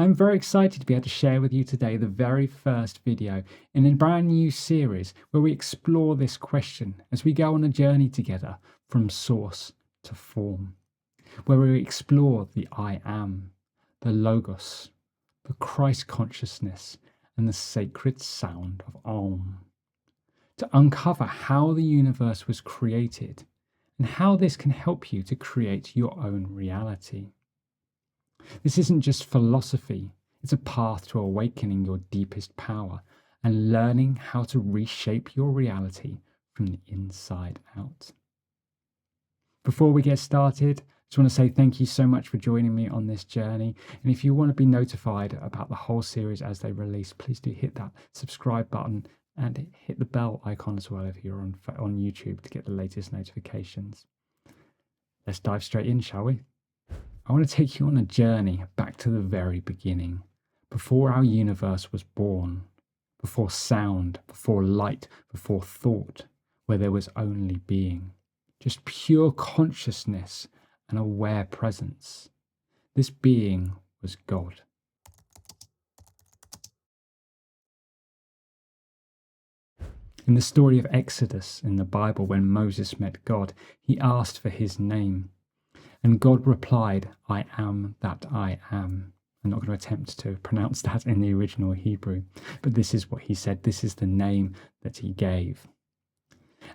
I'm very excited to be able to share with you today the very first video in a brand new series where we explore this question as we go on a journey together from source to form, where we explore the I am, the Logos, the Christ consciousness, and the sacred sound of Om, to uncover how the universe was created and how this can help you to create your own reality. This isn't just philosophy, it's a path to awakening your deepest power and learning how to reshape your reality from the inside out. Before we get started, I just want to say thank you so much for joining me on this journey. And if you want to be notified about the whole series as they release, please do hit that subscribe button and hit the bell icon as well if you're on YouTube to get the latest notifications. Let's dive straight in, shall we? I want to take you on a journey back to the very beginning, before our universe was born, before sound, before light, before thought, where there was only being, just pure consciousness and aware presence. This being was God. In the story of Exodus in the Bible, when Moses met God, he asked for his name. And God replied, I am that I am. I'm not going to attempt to pronounce that in the original Hebrew, but this is what he said. This is the name that he gave.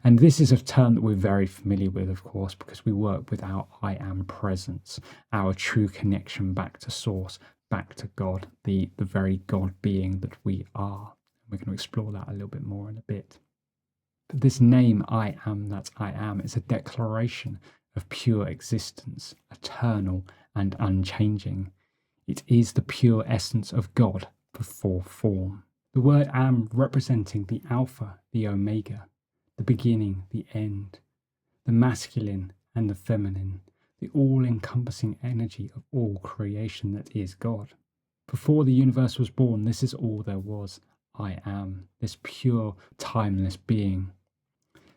And this is a term that we're very familiar with, of course, because we work with our I am presence, our true connection back to source, back to God, the very God being that we are. We're going to explore that a little bit more in a bit. But this name, I am that I am, is a declaration of pure existence, eternal and unchanging. It is the pure essence of God before form. The word am representing the Alpha, the Omega, the beginning, the end, the masculine and the feminine, the all-encompassing energy of all creation that is God. Before the universe was born, this is all there was. I am, this pure, timeless being.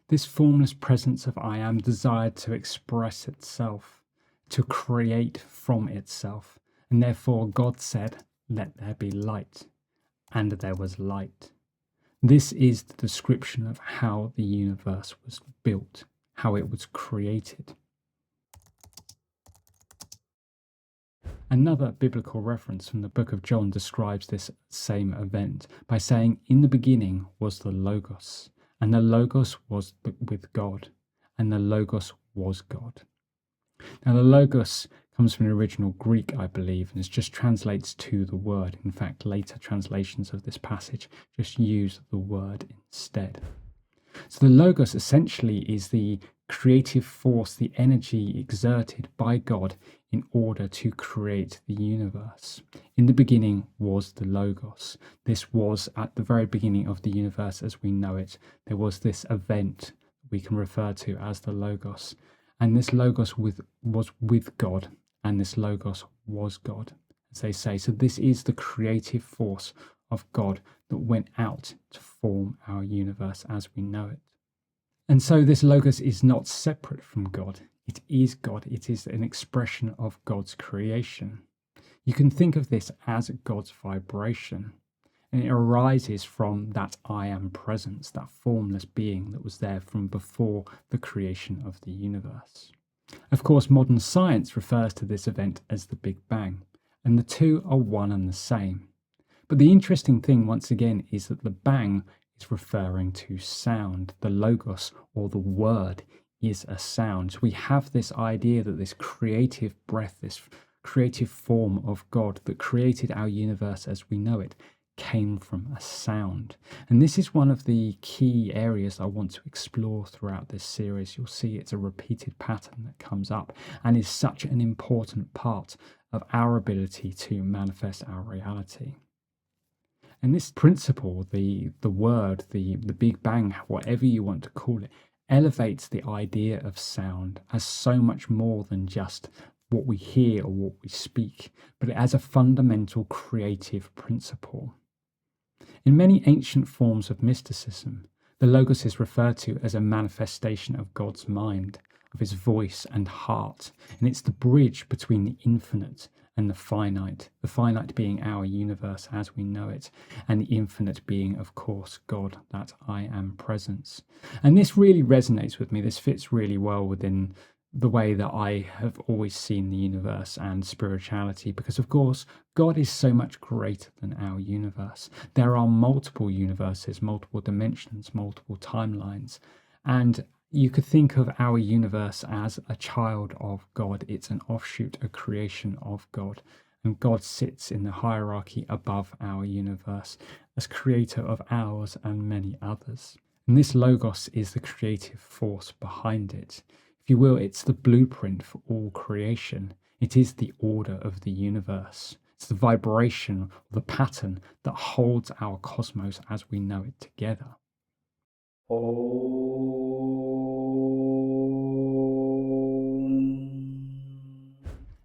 This formless presence of I am desired to express itself, to create from itself, and therefore God said, let there be light, and there was light. This is the description of how the universe was built, how it was created. Another biblical reference from the book of John describes this same event by saying, in the beginning was the Logos, and the Logos was with God, and the Logos was God. Now the Logos comes from the original Greek, I believe, and it just translates to the word. In fact, later translations of this passage just use the word instead. So the Logos essentially is the creative force, the energy exerted by God in order to create the universe. In the beginning was the Logos. This was at the very beginning of the universe as we know it. There was this event we can refer to as the Logos. And this Logos was with God, and this Logos was God, as they say. So this is the creative force of God that went out to form our universe as we know it. And so this Logos is not separate from God. It is God. It is an expression of God's creation. You can think of this as God's vibration. And it arises from that I am presence, that formless being that was there from before the creation of the universe. Of course, modern science refers to this event as the Big Bang, and the two are one and the same. But the interesting thing, once again, is that the bang is referring to sound. The Logos, or the word, is a sound. So we have this idea that this creative breath, this creative form of God that created our universe as we know it, came from a sound. And this is one of the key areas I want to explore throughout this series. You'll see it's a repeated pattern that comes up and is such an important part of our ability to manifest our reality. And this principle, the word, the Big Bang, whatever you want to call it, elevates the idea of sound as so much more than just what we hear or what we speak, but as a fundamental creative principle. In many ancient forms of mysticism, the Logos is referred to as a manifestation of God's mind, of his voice and heart, and it's the bridge between the infinite and the finite being our universe as we know it, and the infinite being, of course, God, that I am presence. And this really resonates with me. This fits really well within the way that I have always seen the universe and spirituality, because of course God is so much greater than our universe. There are multiple universes, multiple dimensions, multiple timelines, and you could think of our universe as a child of God. It's an offshoot, a creation of God, and God sits in the hierarchy above our universe as creator of ours and many others. And this logos is the creative force behind it. If you will, it's the blueprint for all creation. It is the order of the universe. It's the vibration, the pattern that holds our cosmos as we know it together.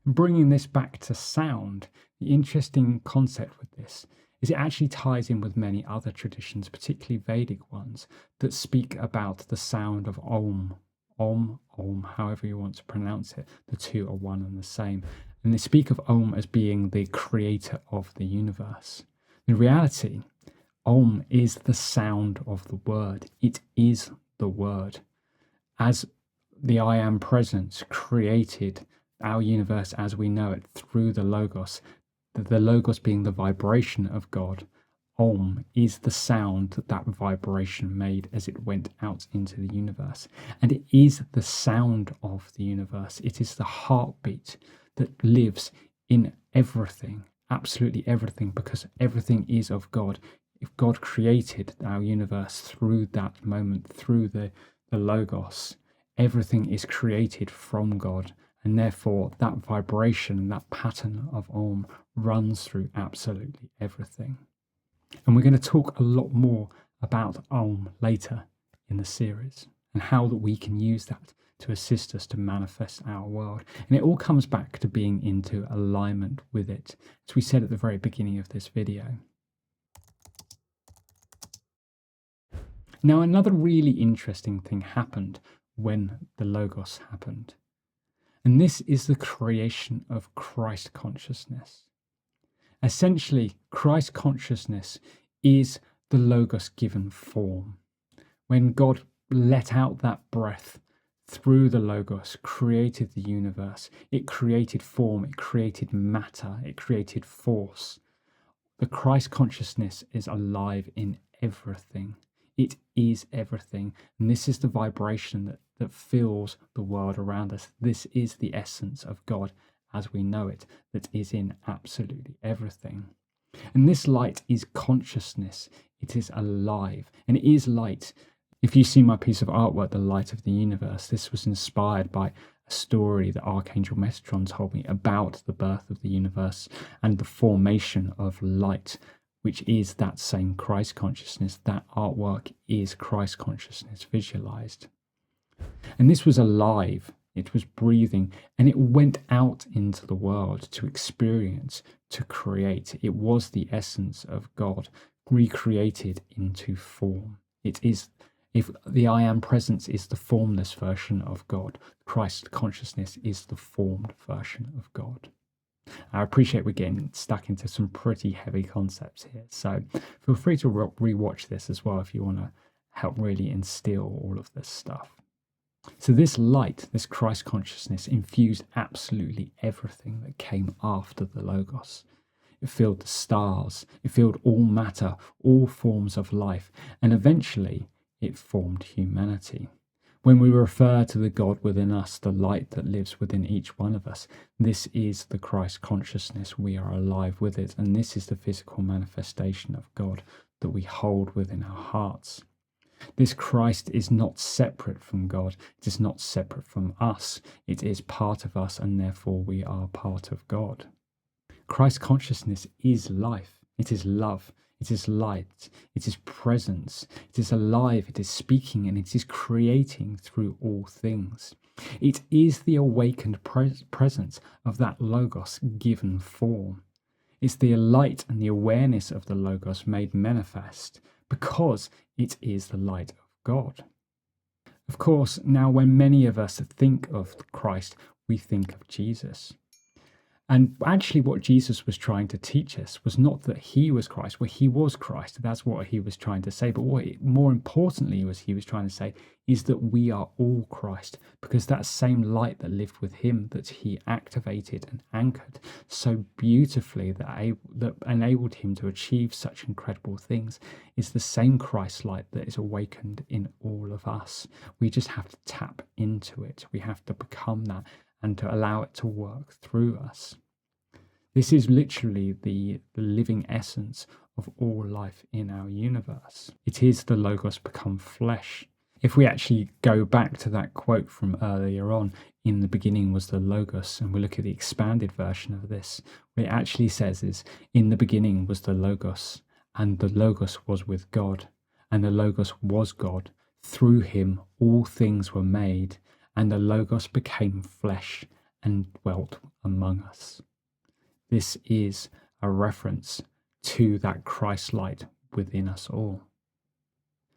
Bringing this back to sound, the interesting concept with this is it actually ties in with many other traditions, particularly Vedic ones, that speak about the sound of Om. Om, however you want to pronounce it. The two are one and the same. And they speak of Om as being the creator of the universe. In reality, Om is the sound of the word. It is the word. As the I am presence created our universe as we know it through the Logos, the Logos being the vibration of God, Om is the sound that that vibration made as it went out into the universe. And it is the sound of the universe. It is the heartbeat that lives in everything, absolutely everything, because everything is of God. If God created our universe through that moment, through the Logos, everything is created from God. And therefore, that vibration, that pattern of Om runs through absolutely everything. And we're going to talk a lot more about Om later in the series and how that we can use that to assist us to manifest our world. And it all comes back to being into alignment with it, as we said at the very beginning of this video. Now, another really interesting thing happened when the Logos happened. And this is the creation of Christ consciousness. Essentially, Christ consciousness is the Logos given form. When God let out that breath through the Logos, created the universe, it created form, it created matter, it created force. The Christ consciousness is alive in everything. It is everything. And this is the vibration that fills the world around us. This is the essence of God as we know it, that is in absolutely everything. And this light is consciousness. It is alive, and it is light. If you see my piece of artwork, The Light of the Universe, this was inspired by a story that Archangel Metatron told me about the birth of the universe and the formation of light, which is that same Christ consciousness. That artwork is Christ consciousness visualized. And this was alive, it was breathing, and it went out into the world to experience, to create. It was the essence of God recreated into form. It is, if the I am presence is the formless version of God, Christ consciousness is the formed version of God. I appreciate we're getting stuck into some pretty heavy concepts here, so feel free to rewatch this as well if you want to help really instill all of this stuff. So this light, this Christ consciousness, infused absolutely everything that came after the Logos. It filled the stars, it filled all matter, all forms of life, and eventually it formed humanity. When we refer to the God within us, the light that lives within each one of us, this is the Christ consciousness. We are alive with it, and this is the physical manifestation of God that we hold within our hearts. This Christ is not separate from God. It is not separate from us. It is part of us, and therefore we are part of God. Christ consciousness is life. It is love. It is light. It is presence. It is alive. It is speaking, and it is creating through all things. It is the awakened presence of that Logos given form. It's the light and the awareness of the Logos made manifest, because it is the light of God. Of course, now when many of us think of Christ, we think of Jesus. And actually, what Jesus was trying to teach us was not that he was Christ. Well, he was Christ. That's what he was trying to say. But more importantly was he was trying to say is that we are all Christ, because that same light that lived with him, that he activated and anchored so beautifully, that enabled him to achieve such incredible things, is the same Christ light that is awakened in all of us. We just have to tap into it. We have to become that and to allow it to work through us. This is literally the living essence of all life in our universe. It is the Logos become flesh. If we actually go back to that quote from earlier on, in the beginning was the Logos, and we look at the expanded version of this, what it actually says is, in the beginning was the Logos, and the Logos was with God, and the Logos was God. Through him all things were made, and the Logos became flesh and dwelt among us. This is a reference to that Christ light within us all.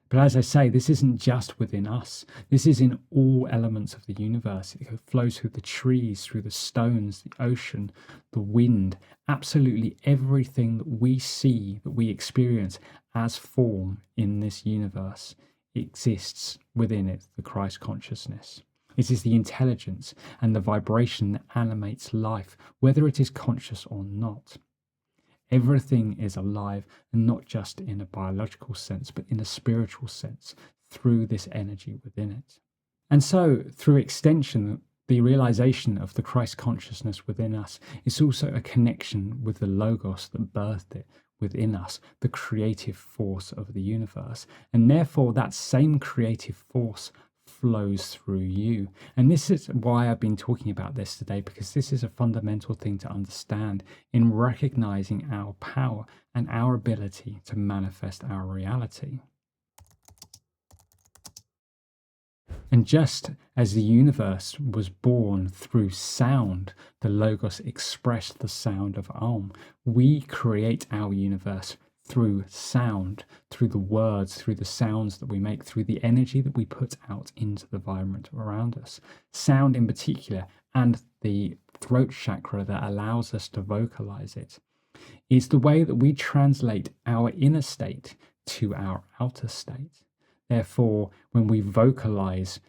But as I say, this isn't just within us. This is in all elements of the universe. It flows through the trees, through the stones, the ocean, the wind. Absolutely everything that we see, that we experience as form in this universe exists within it, the Christ consciousness. It is the intelligence and the vibration that animates life, whether it is conscious or not. Everything is alive, and not just in a biological sense, but in a spiritual sense, through this energy within it. And so, through extension, the realization of the Christ consciousness within us is also a connection with the Logos that birthed it within us, the creative force of the universe. And therefore, that same creative force flows through you. And this is why I've been talking about this today, because this is a fundamental thing to understand in recognizing our power and our ability to manifest our reality. And just as the universe was born through sound, the Logos expressed the sound of Om. We create our universe through sound, through the words, through the sounds that we make, through the energy that we put out into the environment around us. Sound in particular, and the throat chakra that allows us to vocalize it, is the way that we translate our inner state to our outer state. Therefore, when we vocalize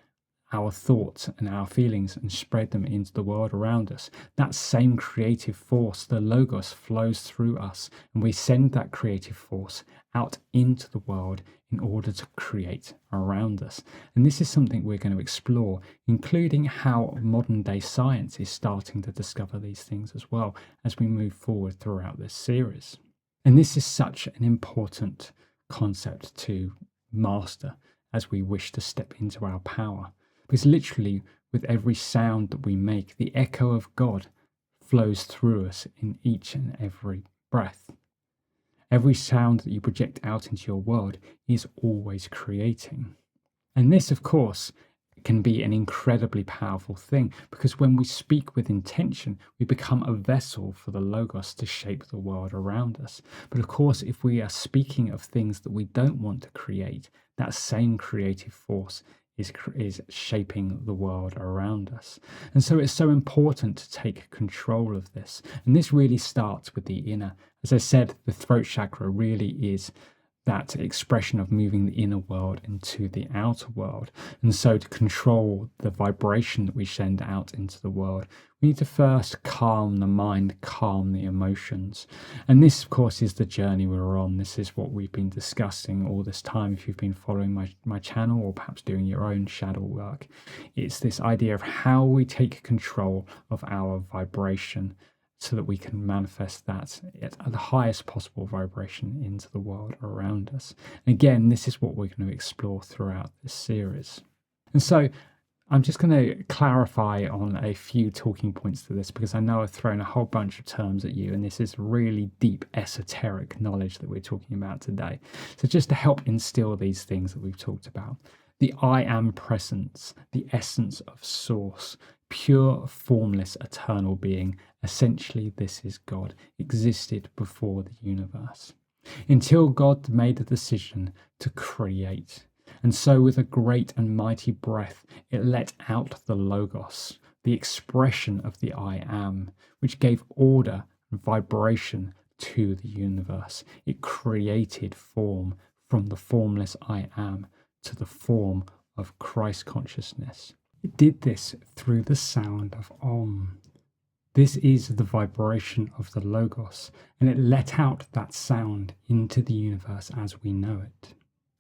our thoughts and our feelings and spread them into the world around us, that same creative force, the Logos, flows through us, and we send that creative force out into the world in order to create around us. And this is something we're going to explore, including how modern day science is starting to discover these things as well as we move forward throughout this series. And this is such an important concept to master as we wish to step into our power. Because literally, with every sound that we make, the echo of God flows through us in each and every breath. Every sound that you project out into your world is always creating. And this, of course, can be an incredibly powerful thing, because when we speak with intention, we become a vessel for the Logos to shape the world around us. But of course, if we are speaking of things that we don't want to create, that same creative force is shaping the world around us. And so it's so important to take control of this. And this really starts with the inner. As I said, the throat chakra really is that expression of moving the inner world into the outer world. And so to control the vibration that we send out into the world, we need to first calm the mind, calm the emotions. And this, of course, is the journey we're on. This is what we've been discussing all this time. If you've been following my channel, or perhaps doing your own shadow work, it's this idea of how we take control of our vibration, so that we can manifest that at the highest possible vibration into the world around us. And again, this is what we're going to explore throughout this series. And so I'm just going to clarify on a few talking points to this, because I know I've thrown a whole bunch of terms at you, and this is really deep esoteric knowledge that we're talking about today. So just to help instill these things that we've talked about. The I am presence, the essence of source, pure, formless, eternal being. Essentially, this is God, existed before the universe, until God made the decision to create. And so with a great and mighty breath, it let out the Logos, the expression of the I am, which gave order and vibration to the universe. It created form from the formless I am to the form of Christ consciousness. It did this through the sound of Om. This is the vibration of the Logos, and it let out that sound into the universe as we know it.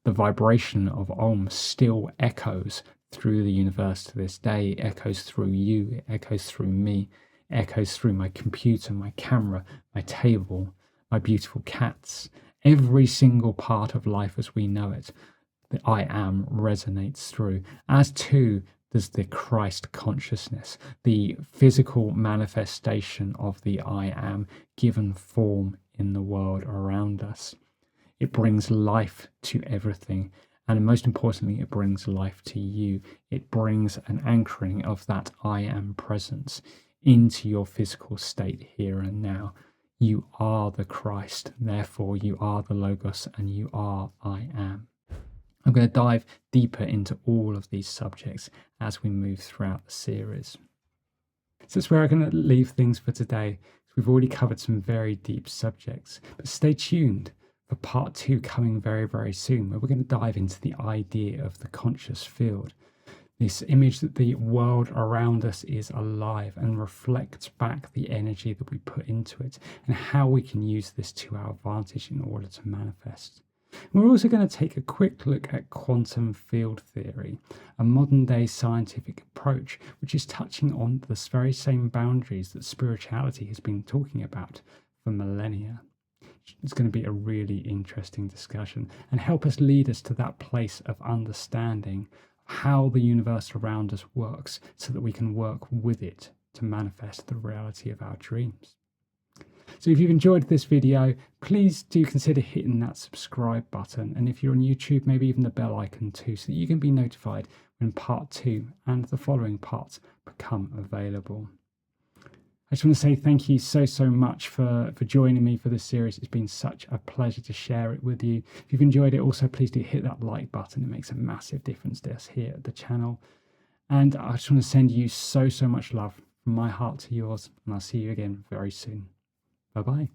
The vibration of Om still echoes through the universe to this day. It echoes through you, it echoes through me, it echoes through my computer, my camera, my table, my beautiful cats. Every single part of life as we know it, the I am resonates through, as too does the Christ consciousness, the physical manifestation of the I am given form in the world around us. It brings life to everything, and most importantly, it brings life to you. It brings an anchoring of that I am presence into your physical state here and now. You are the Christ, therefore you are the Logos, and you are I am. I'm going to dive deeper into all of these subjects as we move throughout the series. So that's where I'm going to leave things for today. We've already covered some very deep subjects, but stay tuned for part 2 coming very, very soon, where we're going to dive into the idea of the conscious field. This image that the world around us is alive and reflects back the energy that we put into it, and how we can use this to our advantage in order to manifest. We're also going to take a quick look at quantum field theory, a modern day scientific approach which is touching on the very same boundaries that spirituality has been talking about for millennia. It's going to be a really interesting discussion and help us lead us to that place of understanding how the universe around us works, so that we can work with it to manifest the reality of our dreams. So if you've enjoyed this video, please do consider hitting that subscribe button. And if you're on YouTube, maybe even the bell icon too, so that you can be notified when part 2 and the following parts become available. I just want to say thank you so much for joining me for this series. It's been such a pleasure to share it with you. If you've enjoyed it, also please do hit that like button. It makes a massive difference to us here at the channel. And I just want to send you so much love from my heart to yours. And I'll see you again very soon. Bye-bye.